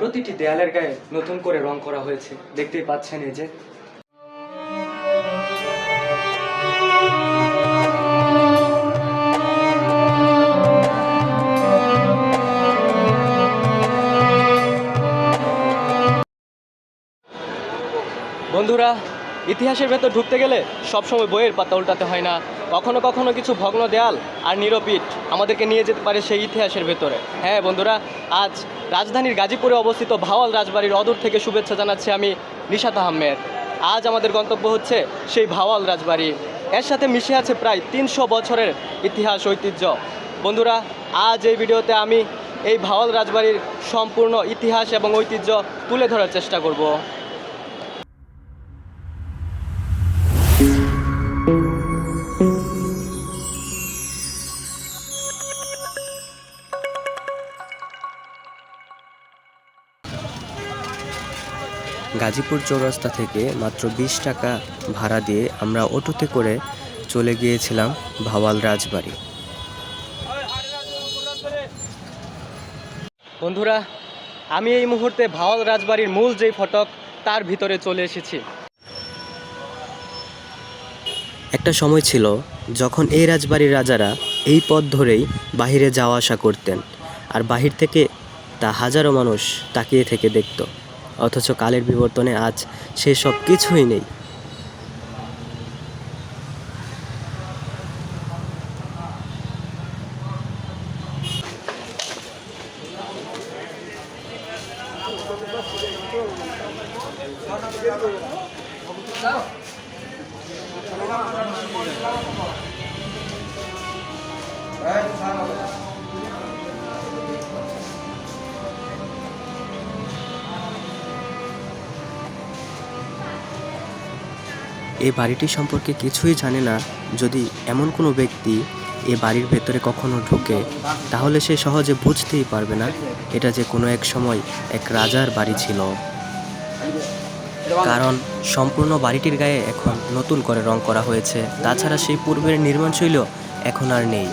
প্রতিটি দেয়ালের গায়ে নতুন করে রং করা হয়েছে, দেখতেই পাচ্ছেন এই যে। বন্ধুরা, ইতিহাসের ভেতর ঢুকতে গেলে সবসময় বইয়ের পাতা উল্টাতে হয় না। কখনো কখনো কিছু ভগ্ন দেয়াল আর নীরপিঠ আমাদেরকে নিয়ে যেতে পারে সেই ইতিহাসের ভেতরে। হ্যাঁ বন্ধুরা, আজ রাজধানীর গাজীপুরে অবস্থিত ভাওয়াল রাজবাড়ির অদূর থেকে শুভেচ্ছা জানাচ্ছি আমি, নিশাত আহমেদ। আজ আমাদের গন্তব্য হচ্ছে সেই ভাওয়াল রাজবাড়ি। এর সাথে মিশে আছে প্রায় 300 বছরের ইতিহাস ঐতিহ্য। বন্ধুরা, আজ এই ভিডিওতে আমি এই ভাওয়াল রাজবাড়ির সম্পূর্ণ ইতিহাস এবং ঐতিহ্য তুলে ধরার চেষ্টা করব। গাজীপুর চৌরাস্তা থেকে মাত্র 20 টাকা ভাড়া দিয়ে আমরা অটোতে করে চলে গিয়েছিলাম ভাওয়াল রাজবাড়ি। বন্ধুরা, আমি এই মুহূর্তে ভাওয়াল রাজবাড়ির মূল যেই ফটক তার ভিতরে চলে এসেছি। একটা সময় ছিল যখন এই রাজবাড়ির রাজারা এই পথ ধরেই বাহিরে যাওয়া আসা করতেন, আর বাহির থেকে তা হাজারো মানুষ তাকিয়ে থেকে দেখত। অথচ কালের বিবর্তনে আজ সে সব কিছুই নেই। এই বাড়িটি সম্পর্কে কিছুই জানে না যদি এমন কোনো ব্যক্তি এ বাড়ির ভেতরে কখনো ঢোকে, তাহলে সে সহজে বুঝতেই পারবে না এটা যে কোনো এক সময় এক রাজার বাড়ি ছিল। কারণ সম্পূর্ণ বাড়িটির গায়ে এখন নতুন করে রং করা হয়েছে, তাছাড়া সেই পূর্বের নির্মাণশৈলী এখন আর নেই।